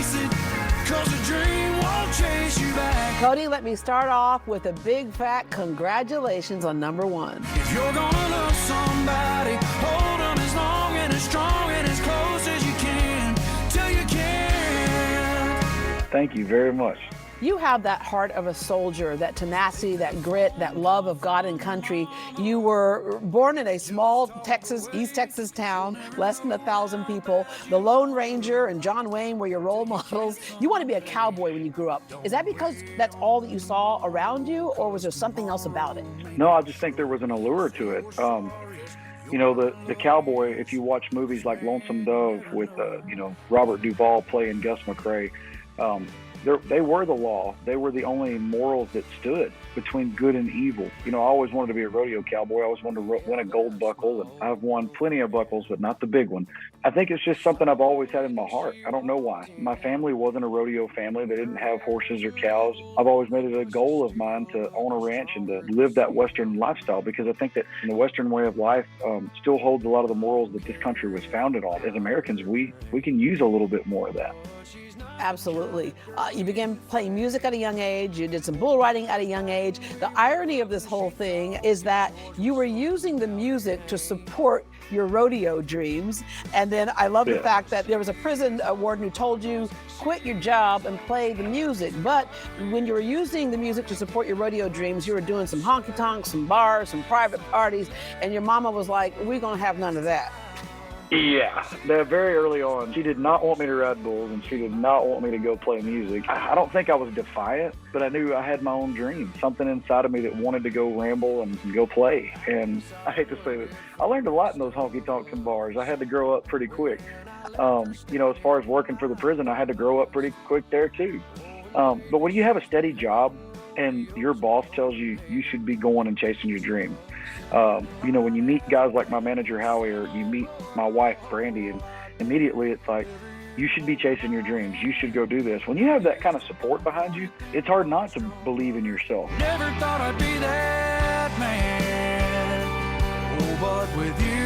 chase it, 'cause a dream won't chase you back. Cody, let me start off with a big fat congratulations on #1. If you're gonna love somebody, hold them as long and as strong and as close as you can, till you can't. Thank you very much. You have that heart of a soldier, that tenacity, that grit, that love of God and country. You were born in a small Texas, East Texas town, less than 1,000 people. The Lone Ranger and John Wayne were your role models. You want to be a cowboy when you grew up. Is that because that's all that you saw around you, or was there something else about it? No, I just think there was an allure to it. You know, the cowboy, if you watch movies like Lonesome Dove with, Robert Duvall playing Gus McCrae, they were the law. They were the only morals that stood between good and evil. You know, I always wanted to be a rodeo cowboy. I always wanted to win a gold buckle, and I've won plenty of buckles, but not the big one. I think it's just something I've always had in my heart. I don't know why. My family wasn't a rodeo family. They didn't have horses or cows. I've always made it a goal of mine to own a ranch and to live that Western lifestyle, because I think that the Western way of life still holds a lot of the morals that this country was founded on. As Americans, we can use a little bit more of that. Absolutely. You began playing music at a young age. You did some bull riding at a young age. The irony of this whole thing is that you were using the music to support your rodeo dreams. And then I love the fact that there was a prison warden who told you, quit your job and play the music. But when you were using the music to support your rodeo dreams, you were doing some honky tonks, some bars, some private parties. And your mama was like, we're going to have none of that. Yeah, very early on, she did not want me to ride bulls, and she did not want me to go play music. I don't think I was defiant, but I knew I had my own dream, something inside of me that wanted to go ramble and go play. And I hate to say this, I learned a lot in those honky-tonks and bars. I had to grow up pretty quick. As far as working for the prison, I had to grow up pretty quick there too. But when you have a steady job and your boss tells you you should be going and chasing your dream, when you meet guys like my manager Howie, or you meet my wife Brandy, and immediately it's like, you should be chasing your dreams. You should go do this. When you have that kind of support behind you, it's hard not to believe in yourself. Never thought I'd be that man. Oh, but with you,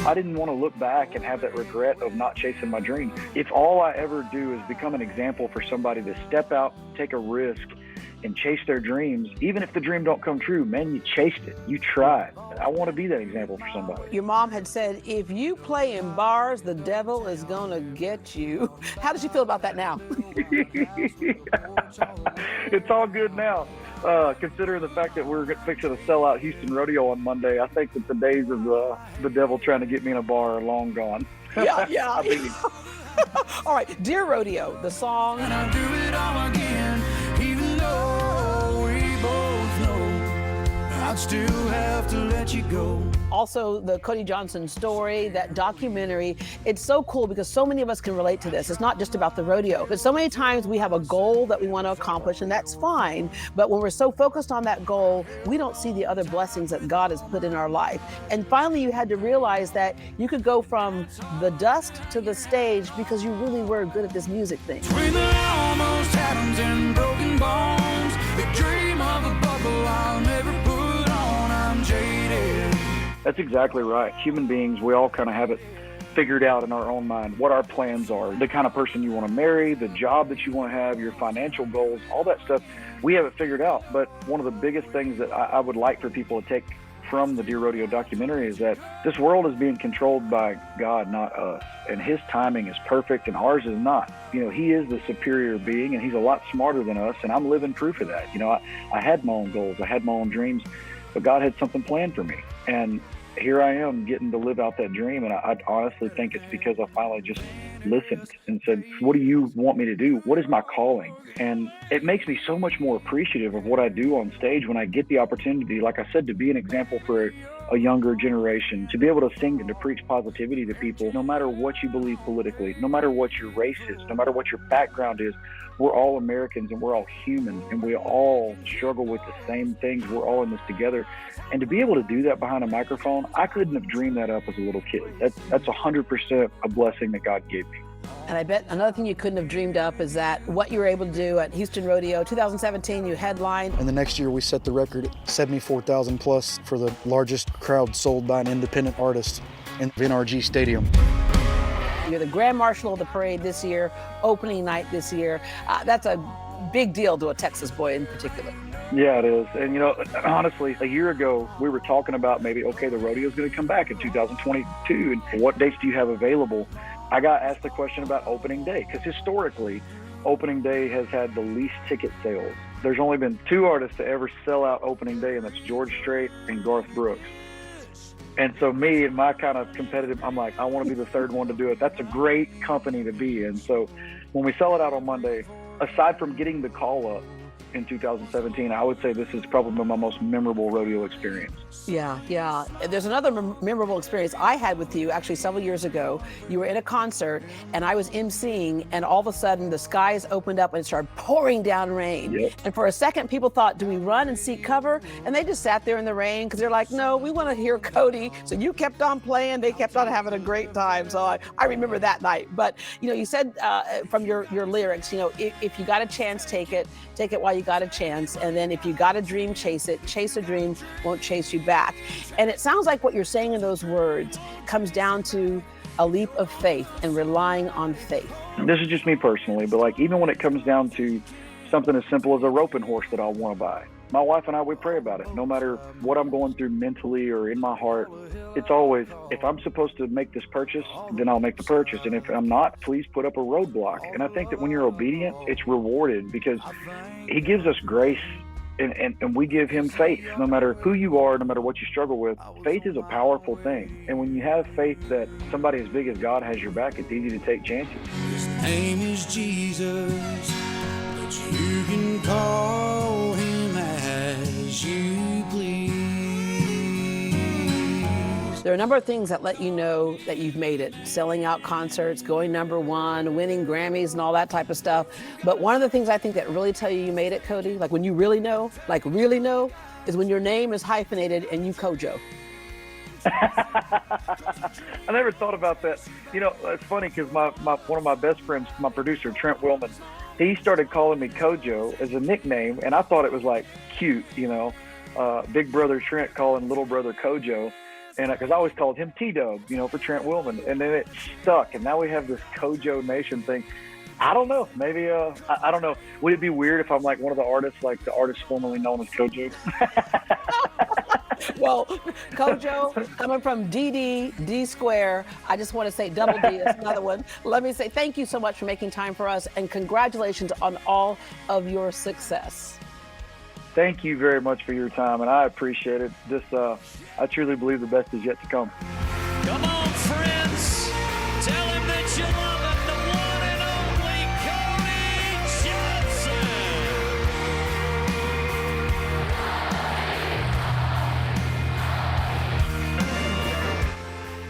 I didn't want to look back and have that regret of not chasing my dream. If all I ever do is become an example for somebody to step out, take a risk, and chase their dreams, even if the dream don't come true, man, you chased it. You tried. I want to be that example for somebody. Your mom had said, if you play in bars, the devil is going to get you. How does she feel about that now? It's all good now. Considering the fact that we're fixing to sell out Houston Rodeo on Monday, I think that the days of the devil trying to get me in a bar are long gone. Yeah. I mean, all right, Dear Rodeo, the song. and I'll do it all again, even though we both know I'd still have to let you go. Also, the Cody Johnson story, that documentary, it's so cool because so many of us can relate to this. It's not just about the rodeo, but so many times we have a goal that we want to accomplish, and that's fine. But when we're so focused on that goal, we don't see the other blessings that God has put in our life. And finally, you had to realize that you could go from the dust to the stage because you really were good at this music thing. Between the almost atoms and broken bones, the dream of a bubble I'll never put on, I'm jaded. That's exactly right. Human beings, we all kind of have it figured out in our own mind, what our plans are, the kind of person you want to marry, the job that you want to have, your financial goals, all that stuff. We have it figured out. But one of the biggest things that I would like for people to take from the Dear Rodeo documentary is that this world is being controlled by God, not us. And his timing is perfect and ours is not. He is the superior being, and he's a lot smarter than us. And I'm living proof of that. I had my own goals. I had my own dreams, but God had something planned for me. And here I am getting to live out that dream. And I honestly think it's because I finally just listened and said, what do you want me to do? What is my calling? And it makes me so much more appreciative of what I do on stage when I get the opportunity, like I said, to be an example for a younger generation, to be able to sing and to preach positivity to people, no matter what you believe politically, no matter what your race is, no matter what your background is. We're all Americans and we're all human, and we all struggle with the same things. We're all in this together. And to be able to do that behind a microphone, I couldn't have dreamed that up as a little kid. That's 100% a blessing that God gave me. And I bet another thing you couldn't have dreamed up is that what you were able to do at Houston Rodeo, 2017, you headlined. And the next year we set the record at 74,000 plus for the largest crowd sold by an independent artist in NRG Stadium. You're the Grand Marshal of the parade this year, opening night this year. That's a big deal to a Texas boy in particular. Yeah, it is. And, you know, honestly, a year ago, we were talking about maybe, okay, the rodeo's going to come back in 2022. And what dates do you have available? I got asked the question about opening day, because historically, opening day has had the least ticket sales. There's only been 2 artists to ever sell out opening day, and that's George Strait and Garth Brooks. And so me and my kind of competitive, I'm like, I want to be the 3rd one to do it. That's a great company to be in. So when we sell it out on Monday, aside from getting the call up in 2017, I would say this is probably my most memorable rodeo experience. Yeah. There's another memorable experience I had with you actually several years ago. You were in a concert and I was emceeing, and all of a sudden the skies opened up and it started pouring down rain. Yep. And for a second people thought, do we run and seek cover? And they just sat there in the rain because they're like, no, we want to hear Cody. So you kept on playing, they kept on having a great time. So I remember that night. But you know, you said from your lyrics, you know, if you got a chance, take it while you got a chance. And then if you got a dream, chase it. Chase a dream won't chase you back. And it sounds like what you're saying in those words comes down to a leap of faith and relying on faith. This is just me personally, but like even when it comes down to something as simple as a roping horse that I want to buy, my wife and I, we pray about it. No matter what I'm going through mentally or in my heart, it's always, if I'm supposed to make this purchase, then I'll make the purchase. And if I'm not, please put up a roadblock. And I think that when you're obedient, it's rewarded because he gives us grace and we give him faith. No matter who you are, no matter what you struggle with, faith is a powerful thing. And when you have faith that somebody as big as God has your back, it's easy to take chances. His name is Jesus, but you can call him as you please. There are a number of things that let you know that you've made it. Selling out concerts, going #1, winning Grammys and all that type of stuff. But one of the things I think that really tell you made it, Cody, like when you really know, is when your name is hyphenated and you Kojo. I never thought about that. You know, it's funny because one of my best friends, my producer, Trent Willman, he started calling me Kojo as a nickname, and I thought it was like cute, you know, big brother Trent calling little brother Kojo. And because I always called him T-Dub, you know, for Trent Willman. And then it stuck. And now we have this Kojo Nation thing. I don't know. Maybe, I don't know. Would it be weird if I'm like one of the artists, like the artist formerly known as Kojo? Well, Kojo, coming from D Square, I just want to say double D is another one. Let me say thank you so much for making time for us and congratulations on all of your success. Thank you very much for your time, and I appreciate it. I truly believe the best is yet to come. Come on, friends, tell him that you love him, the one and only Cody Johnson.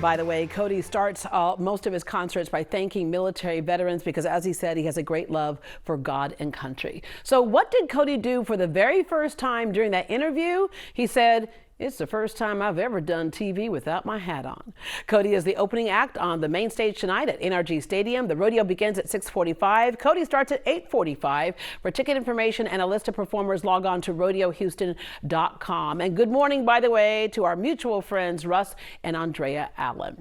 By the way, Cody starts most of his concerts by thanking military veterans because, as he said, he has a great love for God and country. So what did Cody do for the very first time during that interview? He said, "It's the first time I've ever done TV without my hat on." Cody is the opening act on the main stage tonight at NRG Stadium. The rodeo begins at 6:45. Cody starts at 8:45. For ticket information and a list of performers, log on to rodeohouston.com. And good morning, by the way, to our mutual friends, Russ and Andrea Allen.